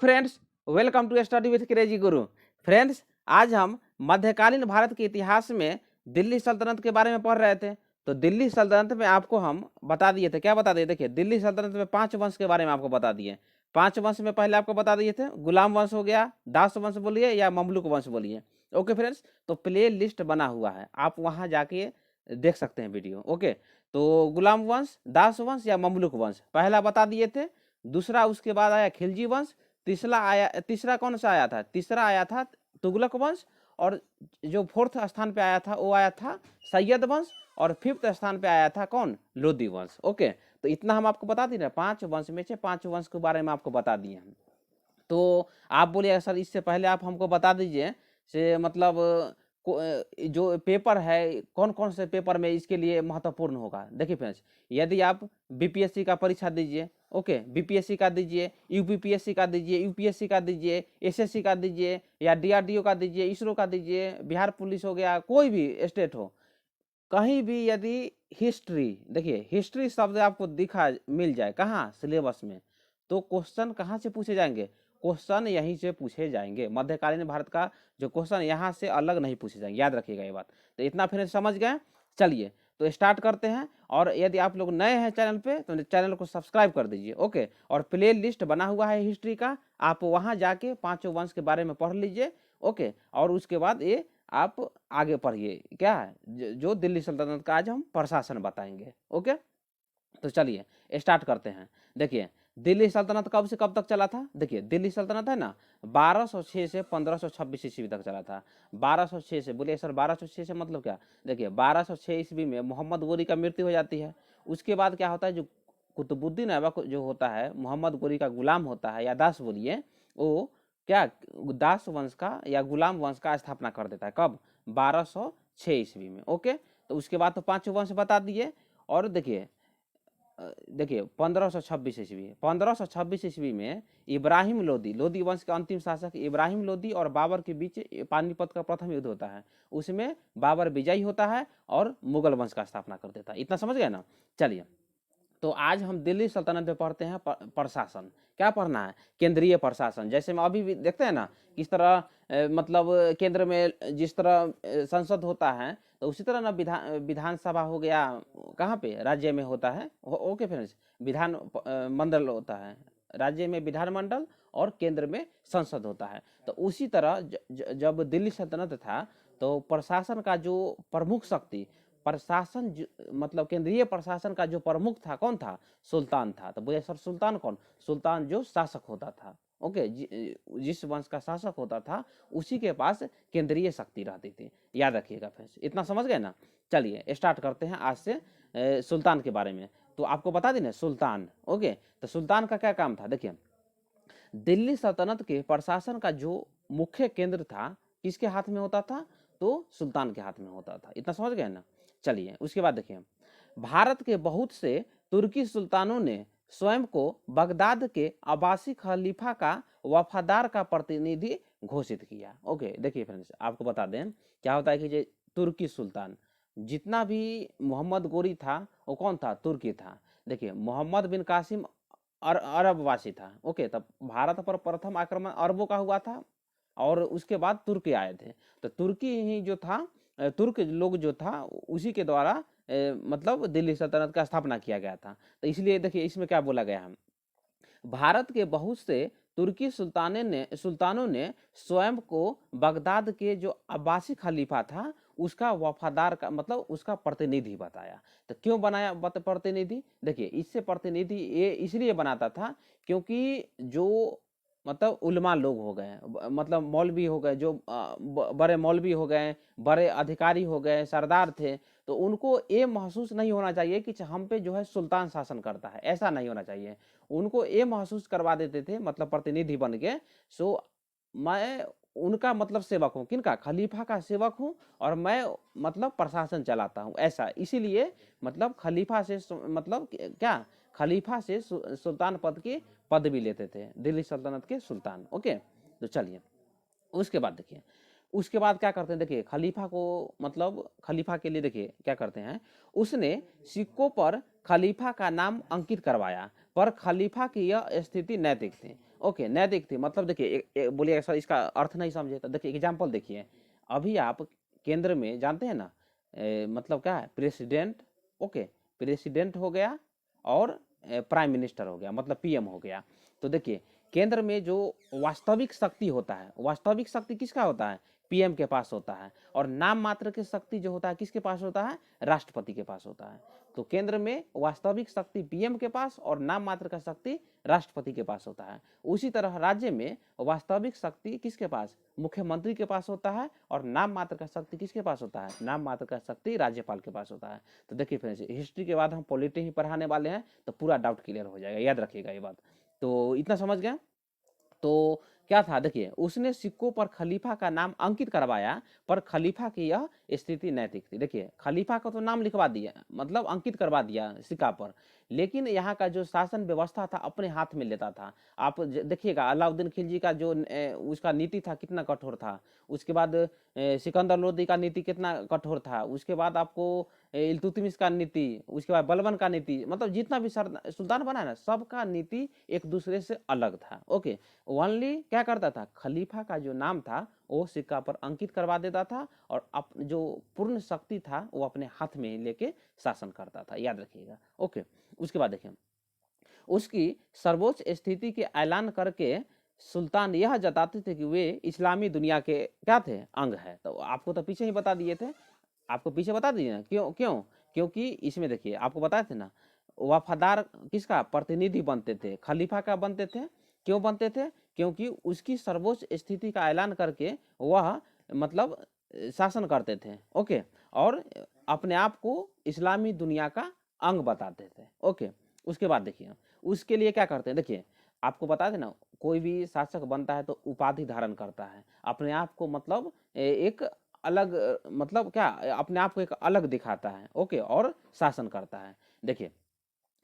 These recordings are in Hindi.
Friends, welcome to study with crazy guru. Friends, आज हम मध्यकालीन भारत के इतिहास में दिल्ली सल्तनत के बारे में पढ़ रहे थे। तो दिल्ली सल्तनत में आपको हम बता दिए थे, क्या बता दिए? देखिए, दिल्ली सल्तनत में 5 वंश के बारे में आपको बता दिए। 5 वंश में पहले आपको बता दिए थे, गुलाम वंश हो गया, दास वंश बोलिए या ममलुक वंश बोलिए। ओके फ्रेंड्स, तो प्ले लिस्ट बना हुआ है, आप वहाँ जाके देख सकते हैं वीडियो। ओके, तो गुलाम वंश, दास वंश या ममलुक वंश पहला बता दिए थे। दूसरा, उसके बाद आया खिलजी वंश। तीसरा कौन सा आया था? तीसरा आया था तुगलक वंश। और जो 4th स्थान पे आया था वो आया था सैयद वंश। और 5th स्थान पे आया था कौन? लोदी वंश। ओके, तो इतना हम आपको बता दिए ना, 5 वंश में से 5 वंश के बारे में आपको बता दिए हम। तो आप बोलिए सर इससे पहले आप हमको बता दीजिए से मतलब जो पेपर है कौन कौन से पेपर में इसके लिए महत्वपूर्ण होगा। देखिए फ्रेंड्स, यदि आप बीपीएससी का परीक्षा दीजिए, ओके, बीपीएससी का दीजिए, यूपीपीएससी का दीजिए, यूपीएससी का दीजिए, एसएससी का दीजिए या डीआरडीओ का दीजिए, इसरो का दीजिए, बिहार पुलिस हो गया, कोई भी स्टेट हो, कहीं भी यदि हिस्ट्री, देखिए हिस्ट्री शब्द आपको दिखा मिल जाए कहाँ? सिलेबस में, तो क्वेश्चन कहाँ से पूछे जाएंगे? क्वेश्चन यहीं से पूछे जाएंगे। मध्यकालीन भारत का जो क्वेश्चन यहाँ से अलग नहीं पूछे जाएंगे, याद रखिएगा ये बात। तो इतना फिर समझ गए। चलिए तो स्टार्ट करते हैं। और यदि आप लोग नए हैं चैनल पे तो चैनल को सब्सक्राइब कर दीजिए। ओके, और प्ले लिस्ट बना हुआ है हिस्ट्री का, आप वहाँ जाके 5 वंश के बारे में पढ़ लीजिए। ओके, और उसके बाद ये आप आगे पढ़िए, क्या है जो दिल्ली सल्तनत का आज हम प्रशासन बताएंगे। ओके, तो चलिए स्टार्ट करते हैं। देखिए, दिल्ली सल्तनत कब से कब तक चला था? देखिए, दिल्ली सल्तनत है ना 1206 से 1526 ईस्वी तक चला था। 1206 से, बोलिए सर 1206 से मतलब क्या? देखिए, 1206 ईस्वी में मोहम्मद गोरी का मृत्यु हो जाती है। उसके बाद क्या होता है, जो कुतुबुद्दीन ऐबक जो होता है, मोहम्मद गोरी का गुलाम होता है या दास बोलिए, वो क्या दास वंश का या गुलाम वंश का स्थापना कर देता है। कब? 1206 ईस्वी में। ओके, तो उसके बाद तो 5 वंश बता दिए। और देखिए 1526 ईस्वी, 1526 ईस्वी में इब्राहिम लोदी, लोदी वंश के अंतिम शासक इब्राहिम लोदी और बाबर के बीच पानीपत का प्रथम युद्ध होता है। उसमें बाबर विजयी होता है और मुगल वंश का स्थापना कर देता है। इतना समझ गए ना? चलिए, तो आज हम दिल्ली सल्तनत में पढ़ते हैं प्रशासन। क्या पढ़ना है? केंद्रीय प्रशासन। जैसे हम अभी भी देखते हैं ना किस तरह मतलब केंद्र में जिस तरह संसद होता है, तो उसी तरह ना विधानसभा हो गया, कहाँ पे? राज्य में होता है। ओके फ्रेंड्स, विधान मंडल होता है, राज्य में विधानमंडल और केंद्र में संसद होता है। तो उसी तरह जब दिल्ली सल्तनत था तो प्रशासन का जो प्रमुख शक्ति, प्रशासन मतलब केंद्रीय प्रशासन का जो प्रमुख था कौन था? सुल्तान था। तो बोले सर सुल्तान कौन? सुल्तान जो शासक होता था। ओके, जिस वंश का शासक होता था उसी के पास केंद्रीय शक्ति रहती थी। याद रखिएगा फ्रेंड्स, इतना समझ गए ना? चलिए स्टार्ट करते हैं आज से सुल्तान के बारे में। तो आपको बता दें ना सुल्तान। ओके, तो सुल्तान का क्या काम था? देखिए, दिल्ली सल्तनत के प्रशासन का जो मुख्य केंद्र था किसके हाथ में होता था? तो सुल्तान के हाथ में होता था। इतना समझ गए ना? चलिए उसके बाद देखिए, भारत के बहुत से तुर्की सुल्तानों ने स्वयं को बगदाद के अब्बासी खलीफा का वफादार का प्रतिनिधि घोषित किया। ओके, देखिए फ्रेंड्स, आपको बता दें क्या होता है कि जो तुर्की सुल्तान, जितना भी मोहम्मद गोरी था वो कौन था? तुर्की था। देखिए, मोहम्मद बिन कासिम अरबवासी था। ओके, तब भारत पर प्रथम आक्रमण अरबों का हुआ था और उसके बाद तुर्की आए थे। तो तुर्की ही जो था, तुर्क लोग जो था उसी के द्वारा मतलब दिल्ली सल्तनत का स्थापना किया गया था। तो इसलिए देखिए इसमें क्या बोला गया है, भारत के बहुत से तुर्की सुल्तानों ने स्वयं को बगदाद के जो अब्बासी खलीफा था उसका वफादार का मतलब उसका प्रतिनिधि बताया। तो क्यों बनाया प्रतिनिधि? देखिए, इससे प्रतिनिधि ये इसलिए बनाता था क्योंकि जो मतलब उलमा लोग हो गए, मतलब मौलवी हो गए, जो बड़े मौलवी हो गए, बड़े अधिकारी हो गए, सरदार थे, तो उनको ये महसूस नहीं होना चाहिए कि हम पे जो है सुल्तान शासन करता है, ऐसा नहीं होना चाहिए। उनको ये महसूस करवा देते थे, मतलब प्रतिनिधि बन के, सो मैं उनका मतलब सेवक हूँ, किनका? खलीफा का सेवक हूँ और मैं मतलब प्रशासन चलाता हूँ, ऐसा। इसीलिए मतलब खलीफा से मतलब क्या, खलीफा से सुल्तान पद की पदवी लेते थे दिल्ली सल्तनत के सुल्तान। ओके, तो चलिए उसके बाद देखिए, उसके बाद क्या करते हैं? देखिए, खलीफा को मतलब खलीफा के लिए देखिए क्या करते हैं, उसने सिक्कों पर खलीफा का नाम अंकित करवाया, पर खलीफा की यह स्थिति नैतिक थी। ओके, नैतिक थी मतलब देखिए बोलिए सर इसका अर्थ नहीं समझे तो देखिए एग्जाम्पल देखिए, अभी आप केंद्र में जानते हैं ना मतलब क्या है प्रेसिडेंट, ओके, प्रेसिडेंट हो गया और प्राइम मिनिस्टर हो गया मतलब पीएम हो गया। तो देखिए केंद्र में जो वास्तविक शक्ति होता है, वास्तविक शक्ति किसका होता है, पीएम के पास होता है, और नाम मात्र की शक्ति जो होता है किसके पास होता है, राष्ट्रपति के पास होता है। तो केंद्र में वास्तविक शक्ति पीएम के पास और नाम मात्र का शक्ति राष्ट्रपति के पास होता है। उसी तरह राज्य में वास्तविक शक्ति किसके पास, मुख्यमंत्री के पास होता है, और नाम मात्र का शक्ति किसके पास होता है, नाम मात्र का शक्ति राज्यपाल के पास होता है। तो देखिए फ्रेंड्स, हिस्ट्री के बाद हम पॉलिटी ही पढ़ाने वाले हैं, तो पूरा डाउट क्लियर हो जाएगा, याद रखिएगा ये बात। तो इतना समझ गए। तो क्या था देखिए, उसने सिक्कों पर खलीफा का नाम अंकित करवाया, पर खलीफा की यह स्थिति नैतिक थी। देखिए खलीफा का तो नाम लिखवा दिया मतलब अंकित करवा दिया सिक्का पर, लेकिन यहाँ का जो शासन व्यवस्था था अपने हाथ में लेता था। आप देखिएगा अलाउद्दीन खिलजी का जो उसका नीति था कितना कठोर था, उसके बाद सिकंदर लोदी का नीति कितना कठोर था, उसके बाद आपको इल्तुतमिश का नीति, उसके बाद बलबन का नीति, मतलब जितना भी सुल्तान बना है ना सबका नीति एक दूसरे से अलग था। ओके, ओनली क्या करता था, खलीफा का जो नाम था वो सिक्का पर अंकित करवा देता था, और जो पूर्ण शक्ति था वो अपने हाथ में लेके शासन करता था, याद रखिएगा। ओके, उसके बाद देखिए उसकी सर्वोच्च स्थिति के ऐलान करके सुल्तान यह जताते थे कि वे इस्लामी दुनिया के क्या थे, अंग है। तो आपको तो पीछे ही बता दिए थे, आपको पीछे बता दिए ना, क्यों क्यों, क्योंकि इसमें देखिए आपको बताए थे ना, वफादार किसका प्रतिनिधि बनते थे, खलीफा का बनते थे। क्यों बनते थे, क्योंकि उसकी सर्वोच्च स्थिति का ऐलान करके वह मतलब शासन करते थे। ओके, और अपने आप को इस्लामी दुनिया का अंग बताते थे। ओके, उसके बाद देखिए उसके लिए क्या करते हैं, देखिए आपको बता देना, कोई भी शासक बनता है तो उपाधि धारण करता है, अपने आप को मतलब एक अलग मतलब क्या अपने आप को एक अलग दिखाता है। ओके, और शासन करता है। देखिए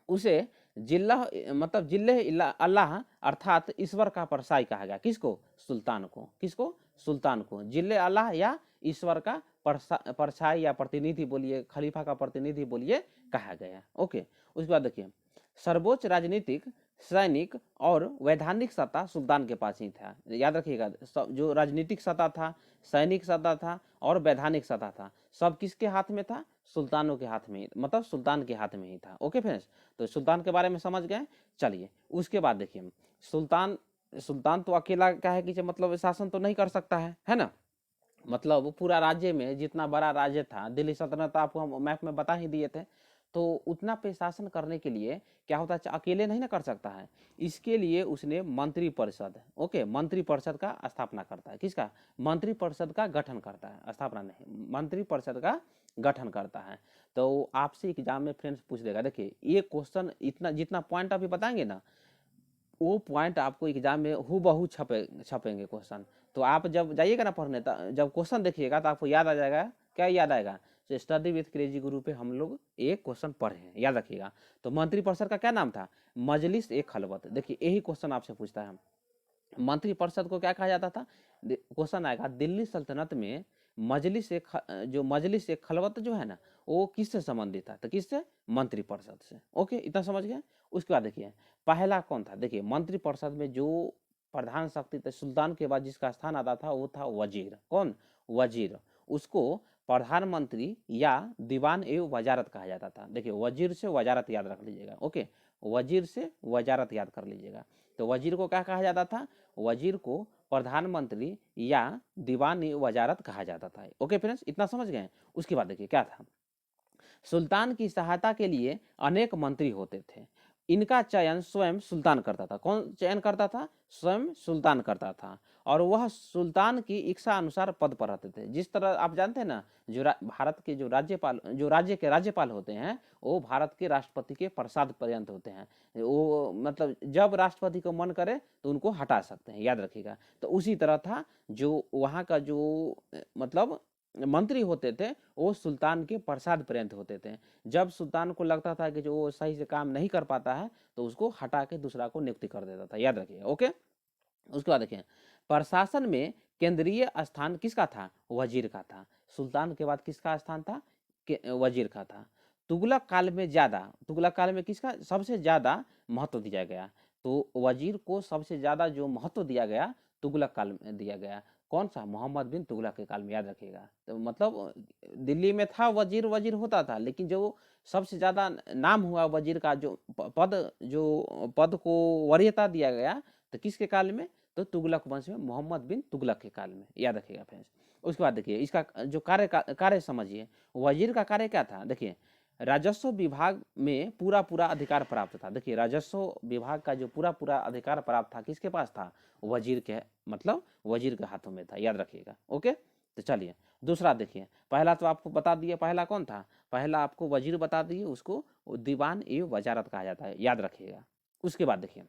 उसे जिल्लह मतलब जिल्लह अल्लाह अर्थात ईश्वर का परसाई कहा गया, किसको, सुल्तान को, किसको, सुल्तान को जिल्लह अल्लाह या ईश्वर का परछाई या प्रतिनिधि बोलिए, खलीफा का प्रतिनिधि बोलिए कहा गया। ओके, उसके बाद देखिए सर्वोच्च राजनीतिक, सैनिक और वैधानिक सत्ता सुल्तान के पास ही था। याद रखिएगा जो राजनीतिक सत्ता था, सैनिक सत्ता था और वैधानिक सत्ता था, सब किसके हाथ में था, सुल्तानों के हाथ में, मतलब सुल्तान के हाथ में ही था। ओके फ्रेंड्स, तो सुल्तान के बारे में समझ गए। चलिए उसके बाद देखिए सुल्तान, सुल्तान तो अकेला क्या है कि मतलब शासन तो नहीं कर सकता है ना, मतलब पूरा राज्य में जितना बड़ा राज्य था, दिल्ली सल्तनत आपको हम मैप में बता ही दिए थे, तो उतना पे शासन करने के लिए क्या होता है, अकेले नहीं ना कर सकता है, इसके लिए उसने मंत्री परिषद, ओके, मंत्री परिषद का स्थापना करता है। किसका, मंत्री परिषद का गठन करता है, स्थापना नहीं, मंत्री परिषद का गठन करता है। तो आपसे एग्जाम में फ्रेंड्स पूछ देगा, देखिए ये क्वेश्चन इतना जितना पॉइंट अभी बताएंगे ना वो पॉइंट आपको एग्जाम में हूबहू छपेंगे क्वेश्चन। तो आप जब जाइएगा ना पढ़ने, जब क्वेश्चन देखिएगा तो आपको याद आ जाएगा, क्या याद आएगा, तो स्टडी विथ क्रेजी गुरु पे हम लोग एक क्वेश्चन पढ़े हैं, याद रखिएगा। तो मंत्री परिषद का क्या नाम था, मजलिस ए खलवत। देखिए यही क्वेश्चन आपसे पूछता है, मंत्री परिषद को क्या कहा जाता था, क्वेश्चन आएगा दिल्ली सल्तनत में मजलिस एक जो मजलिस एक खलवत जो है ना वो किससे संबंधित था, तो किससे, मंत्री परिषद से। ओके, इतना समझ गए। उसके बाद देखिए पहला कौन था, देखिए मंत्री परिषद में जो प्रधान शक्ति थे, सुल्तान के बाद जिसका स्थान आता था वो था वजीर। कौन, वजीर, उसको प्रधानमंत्री या दीवान एवं वजारत कहा जाता था। देखिए वजीर से वजारत याद रख लीजिएगा। ओके, वजीर से वजारत याद कर लीजिएगा। तो वजीर को क्या कहा जाता था, वजीर को प्रधानमंत्री या दीवान वजारत कहा जाता था। ओके फ्रेंड्स, इतना समझ गए। उसके बाद देखिए क्या था, सुल्तान की सहायता के लिए अनेक मंत्री होते थे, इनका चयन स्वयं सुल्तान करता था। कौन चयन करता था, स्वयं सुल्तान करता था, और वह सुल्तान की इच्छा अनुसार पद पर रहते थे। जिस तरह आप जानते हैं ना, जो भारत के जो राज्यपाल, जो राज्य के राज्यपाल होते हैं वो भारत के राष्ट्रपति के प्रसाद पर्यंत होते हैं। वो मतलब जब राष्ट्रपति को मन करे तो उनको हटा सकते हैं, याद रखिएगा। तो उसी तरह था जो वहाँ का जो मतलब मंत्री होते थे वो सुल्तान के प्रसाद पर्यंत होते थे। जब सुल्तान को लगता था कि जो वो सही से काम नहीं कर पाता है तो उसको हटा के दूसरा को नियुक्ति कर देता था, याद रखिए। ओके, उसके बाद देखिए प्रशासन में केंद्रीय स्थान किसका था, वजीर का था। सुल्तान के बाद किसका स्थान था, वजीर का था। तुगलक काल में ज्यादा, तुगलक काल में किसका सबसे ज्यादा महत्व दिया गया, तो वजीर को सबसे ज़्यादा जो महत्व दिया गया तुगलक काल में दिया गया। कौन सा? मोहम्मद बिन तुगलक के काल में, याद रखिएगा। तो मतलब दिल्ली में था वजीर, वजीर होता था, लेकिन जो सबसे ज़्यादा नाम हुआ वजीर का, जो पद को वरीयता दिया गया, तो किसके काल में? तो तुगलक वंश में, मोहम्मद बिन तुगलक के काल में, याद रखिएगा फ्रेंड्स। उसके बाद देखिए इसका जो कार्य समझिए। वजीर का कार्य क्या था? देखिए राजस्व विभाग में पूरा पूरा अधिकार प्राप्त था। देखिए राजस्व विभाग का जो पूरा पूरा अधिकार प्राप्त था, किसके पास था? वजीर के, मतलब वजीर के हाथों में था, याद रखिएगा। ओके, तो चलिए दूसरा देखिए। पहला तो आपको बता दिए, पहला कौन था? पहला आपको वजीर बता दिए, उसको दीवान ए वजारत कहा जाता है, याद रखिएगा। उसके बाद देखिए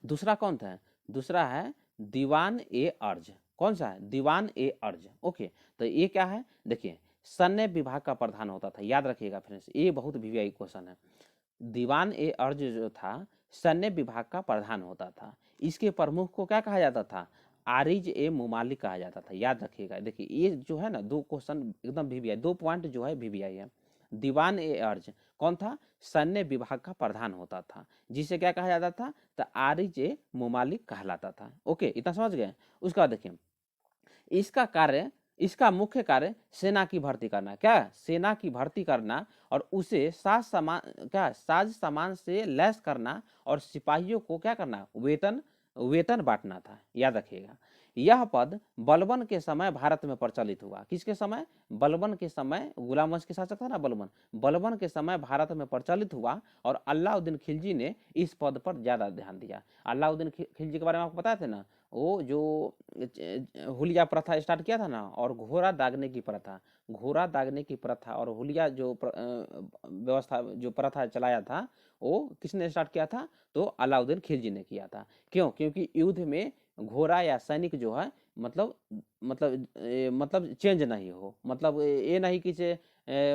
दूसरा कौन था? दूसरा है दीवान ए अर्ज। कौन सा है? दीवान ए अर्ज। ओके, तो ये क्या है? देखिए सैन्य विभाग का प्रधान होता था, याद रखिएगा फ्रेंड्स, ये बहुत वीवीआई क्वेश्चन है। दीवान ए अर्ज जो था सैन्य विभाग का प्रधान होता था। इसके प्रमुख को क्या कहा जाता था? आरिज ए मुमालिक कहा जाता था, याद रखिएगा। देखिए ये जो है ना, दो क्वेश्चन एकदम वीवीआई, 2 पॉइंट जो है वीवीआई है। दीवान ए अर्ज कौन था? सैन्य विभाग का प्रधान होता था, जिसे क्या कहा जाता था? तो आरिज ए मुमालिक कहलाता था। ओके, इतना समझ गए। उसके बाद देखिए इसका कार्य, इसका मुख्य कार्य सेना की भर्ती करना। क्या? सेना की भर्ती करना और उसे साज सामान से लैस करना, और सिपाहियों को क्या करना? वेतन बांटना था, याद रखिएगा। यह पद बलबन के समय भारत में प्रचलित हुआ। किसके समय? बलबन के समय। गुलाम वंश के शासक था ना बलबन, बलबन के समय भारत में प्रचलित हुआ, और अलाउद्दीन खिलजी ने इस पद पर ज्यादा ध्यान दिया। अलाउद्दीन खिलजी के बारे में आपको पता थे ना, वो जो हुलिया प्रथा स्टार्ट किया था ना, और घोड़ा दागने की प्रथा, घोड़ा दागने की प्रथा और हुलिया जो व्यवस्था, जो प्रथा चलाया था, वो किसने स्टार्ट किया था? तो अलाउद्दीन खिलजी ने किया था। क्यों? क्योंकि युद्ध में घोड़ा या सैनिक जो है, मतलब चेंज नहीं हो, मतलब ये नहीं कि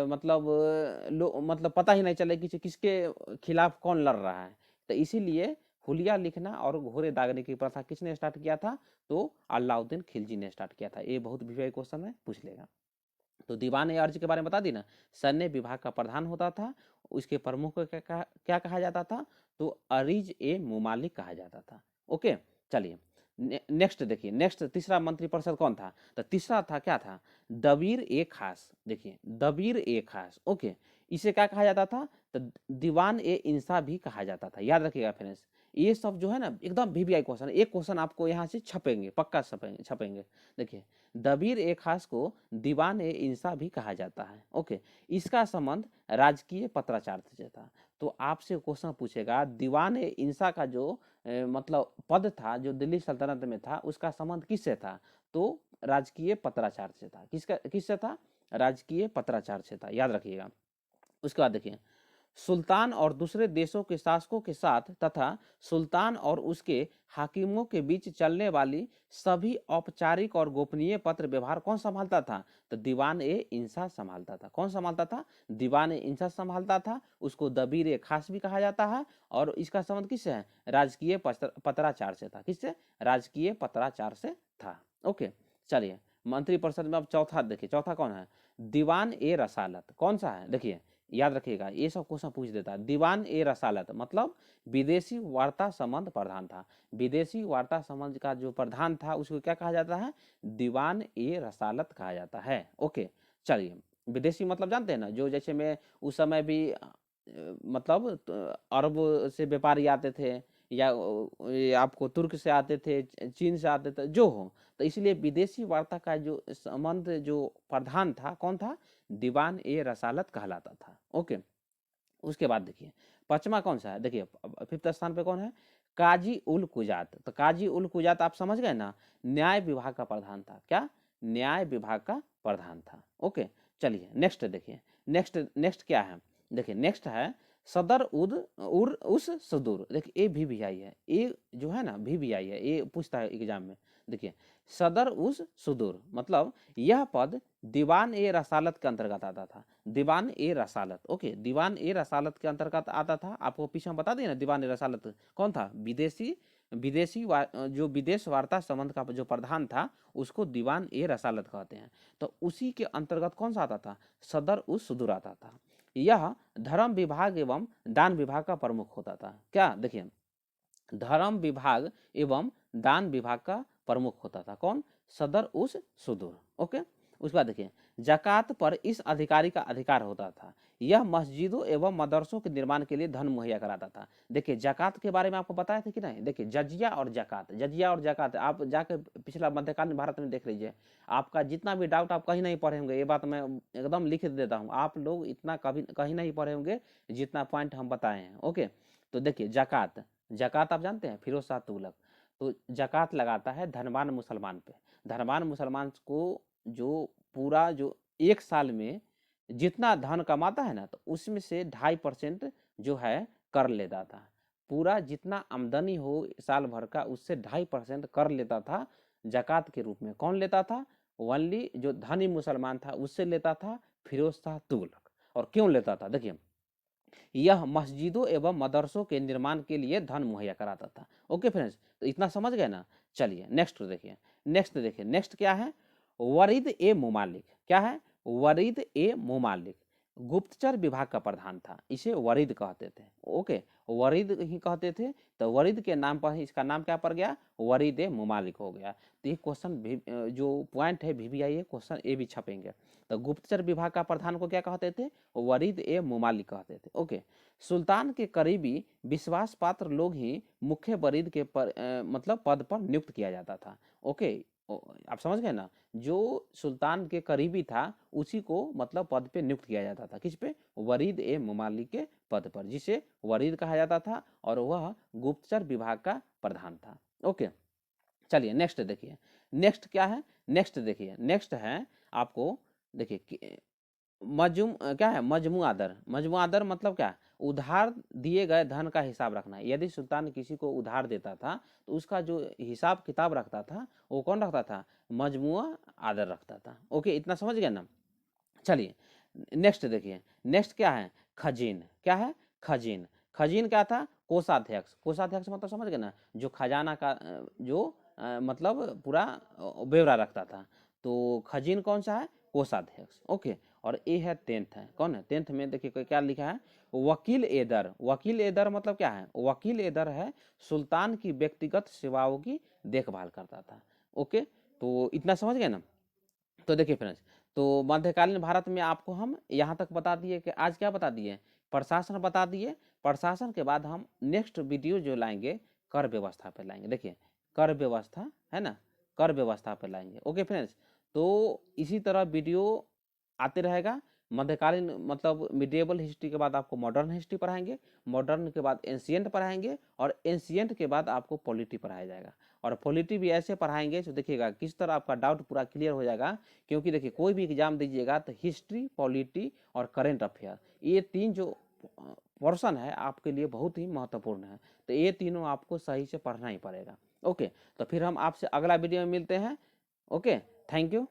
मतलब पता ही नहीं चले कि किसके खिलाफ कौन लड़ रहा है। तो इसीलिए हुलिया लिखना और घोड़े दागने की प्रथा किसने स्टार्ट किया था? तो अलाउद्दीन खिलजी ने स्टार्ट किया था। ये बहुत वीवीआई क्वेश्चन है, पूछ लेगा। तो दीवान ए अर्ज के बारे में बता दी ना, सैन्य विभाग का प्रधान होता था। उसके प्रमुख को क्या कहा जाता था? तो अरीज ए मुमालिक कहा जाता था। ओके, चलिए नेक्स्ट देखिए। नेक्स्ट तीसरा मंत्रिपरिषद कौन था? तो तीसरा था, क्या था? दबीर ए खास। देखिए दबीर ए खास। ओके, इसे क्या कहा जाता था? तो दीवान ए इंसा भी कहा जाता था, याद रखिएगा फ्रेंड्स। ये सब जो है ना एकदम वीवीआई क्वेश्चन, एक क्वेश्चन आपको यहाँ से छपेंगे, पक्का छपेंगे। देखिए दबीर ए खास को दीवान ए इंसा भी कहा जाता है। ओके, इसका संबंध राजकीय पत्राचार से था। तो आपसे क्वेश्चन पूछेगा दीवान ए इंसा का जो मतलब पद था, जो दिल्ली सल्तनत में था, उसका संबंध किससे था? तो राजकीय पत्राचार से था। किससे था? राजकीय पत्राचार से था, याद रखिएगा। उसके बाद देखिए सुल्तान और दूसरे देशों के शासकों के साथ तथा सुल्तान और उसके हाकिमों के बीच चलने वाली सभी औपचारिक और गोपनीय पत्र व्यवहार कौन संभालता था? तो दीवान ए इंसा संभालता था। कौन संभालता था? दीवान ए इंसा संभालता था। उसको दबीर ए खास भी कहा जाता है, और इसका संबंध किससे है? राजकीय पत्राचार से था। किससे? राजकीय पत्राचार से था। ओके, चलिए मंत्रिपरिषद में अब चौथा देखिए। चौथा कौन है? दीवान ए रसालत। कौन सा है? देखिए याद रखिएगा, ये सब क्वेश्चन पूछ देता है। दीवान ए रसालत मतलब विदेशी वार्ता संबंध प्रधान था। विदेशी वार्ता संबंध का जो प्रधान था, उसको क्या कहा जाता है? दीवान ए रसालत कहा जाता है। ओके, चलिए विदेशी मतलब जानते हैं ना, जो जैसे में उस समय भी मतलब अरब से व्यापारी आते थे, या आपको तुर्क से आते थे, चीन से आते थे, जो हो। तो इसलिए विदेशी वार्ता का जो संबंध जो प्रधान था, कौन था? दीवान ए रसालत कहलाता था। ओके, उसके बाद देखिए पांचवा कौन सा है? देखिए फिफ्थ स्थान पे कौन है? काजी उल कुजात। तो काजी उल कुजात आप समझ गए ना, न्याय विभाग का प्रधान था। क्या? न्याय विभाग का प्रधान था। ओके, चलिए नेक्स्ट देखिए। नेक्स्ट नेक्स्ट क्या है? देखिए नेक्स्ट है सदर उद उर उस सदूर। देखिए ये भी आई है, ये जो है ना भी आई है, ये पूछता है एग्जाम में। देखिए सदर उस सुदूर मतलब यह पद दीवान ए रसालत के अंतर्गत आता था। दीवान ए रसालत। ओके, दीवान ए रसालत के अंतर्गत आता था। आपको पीछे बता दिए ना, दीवान ए रसालत कौन था? जो विदेश वार्ता संबंध का जो प्रधान था, उसको दीवान ए रसालत कहते हैं। तो उसी के अंतर्गत कौन सा आता था? सदर उस सुदूर आता था। यह धर्म विभाग एवं दान विभाग का प्रमुख होता था। क्या? देखिए धर्म विभाग एवं दान विभाग का प्रमुख होता था। कौन? सदर उस सुदूर। ओके, उसके बाद देखिए ज़कात पर इस अधिकारी का अधिकार होता था। यह मस्जिदों एवं मदरसों के निर्माण के लिए धन मुहैया कराता था। देखिए ज़कात के बारे में आपको बताया था कि नहीं? देखिए जजिया और ज़कात, जजिया और ज़कात आप जाके पिछला मध्यकालीन भारत में देख लीजिए। आपका जितना भी डाउट आप कहीं नहीं पढ़े होंगे, ये बात मैं एकदम लिख देता हूँ, आप लोग इतना कभी कहीं नहीं पढ़े होंगे जितना पॉइंट हम बताए हैं। ओके, तो देखिए ज़कात, ज़कात आप जानते हैं फिरोज शाह तुगलक, तो ज़कात लगाता है धनवान मुसलमान पे। धनवान मुसलमान को जो पूरा जो एक साल में जितना धन कमाता है ना, तो उसमें से 2.5% जो है कर लेता था। पूरा जितना आमदनी हो साल भर का, उससे 2.5% कर लेता था ज़कात के रूप में। कौन लेता था? ओनली जो धनी मुसलमान था उससे लेता था फिरोज शाह तुगलक। और क्यों लेता था? देखिए यह मस्जिदों एवं मदरसों के निर्माण के लिए धन मुहैया कराता था। ओके फ्रेंड्स, तो इतना समझ गए ना। चलिए नेक्स्ट देखिए, नेक्स्ट क्या है? वरीद ए मुमालिक। क्या है? वरीद ए मुमालिक गुप्तचर विभाग का प्रधान था, इसे वरीद कहते थे। ओके, वरीद ही कहते थे, तो वरीद के नाम पर ही इसका नाम क्या पड़ गया? वरीद ए मुमालिक हो गया। तो ये क्वेश्चन जो पॉइंट है VVIA क्वेश्चन ए भी छपेंगे। तो गुप्तचर विभाग का प्रधान को क्या कहते थे? वरीद ए मुमालिक कहते थे। ओके, सुल्तान के करीबी विश्वास पात्र लोग ही मुख्य वरीद के मतलब पद पर नियुक्त किया जाता था। ओके, आप समझ गए ना, जो सुल्तान के करीबी था उसी को मतलब पद पे नियुक्त किया जाता था। किस पे? वरीद ए मुमालिक के पद पर, जिसे वरीद कहा जाता था, और वह गुप्तचर विभाग का प्रधान था। ओके, चलिए नेक्स्ट देखिए, नेक्स्ट क्या है? नेक्स्ट देखिए, नेक्स्ट है आपको, देखिए क्या है? मजमुआ दर। मजमुआ दर मतलब क्या? उधार दिए गए धन का हिसाब रखना। यदि सुल्तान किसी को उधार देता था तो उसका जो हिसाब किताब रखता था वो कौन रखता था? मजमुआ आदर रखता था। ओके, इतना समझ गए ना। चलिए नेक्स्ट देखिए, नेक्स्ट क्या है? खजीन। क्या है? खजीन। खजीन क्या था? कोषाध्यक्ष। कोषाध्यक्ष मतलब समझ गए ना, जो खजाना का जो मतलब पूरा ब्यौरा रखता था। तो खजीन कौन सा है? कोषाध्यक्ष। ओके, और ये है 10th है। कौन है 10th में? देखिए क्या लिखा है? वकील ए दर। वकील ए दर मतलब क्या है? वकील ए दर है सुल्तान की व्यक्तिगत सेवाओं की देखभाल करता था। ओके, तो इतना समझ गए ना। तो देखिए फ्रेंड्स, तो मध्यकालीन भारत में आपको हम यहाँ तक बता दिए कि आज क्या बता दिए? प्रशासन बता दिए। प्रशासन के बाद हम नेक्स्ट वीडियो जो लाएंगे कर व्यवस्था पे लाएंगे। देखिए कर व्यवस्था है ना, कर व्यवस्था पे लाएंगे। ओके फ्रेंड्स, तो इसी तरह वीडियो आते रहेगा। मध्यकालीन मतलब मिडिएबल हिस्ट्री के बाद आपको मॉडर्न हिस्ट्री पढ़ाएंगे, मॉडर्न के बाद एंशियंट पढ़ाएंगे, और एंशियंट के बाद आपको पॉलिटी पढ़ाया जाएगा। और पॉलिटी भी ऐसे पढ़ाएंगे तो देखिएगा किस तरह आपका डाउट पूरा क्लियर हो जाएगा। क्योंकि देखिए कोई भी एग्जाम दीजिएगा तो हिस्ट्री, पॉलिटी और करेंट अफेयर, ये 3 जो पोर्शन है आपके लिए बहुत ही महत्वपूर्ण है। तो ये तीनों आपको सही से पढ़ना ही पड़ेगा। ओके, तो फिर हम आपसे अगला वीडियो में मिलते हैं। Okay, thank you.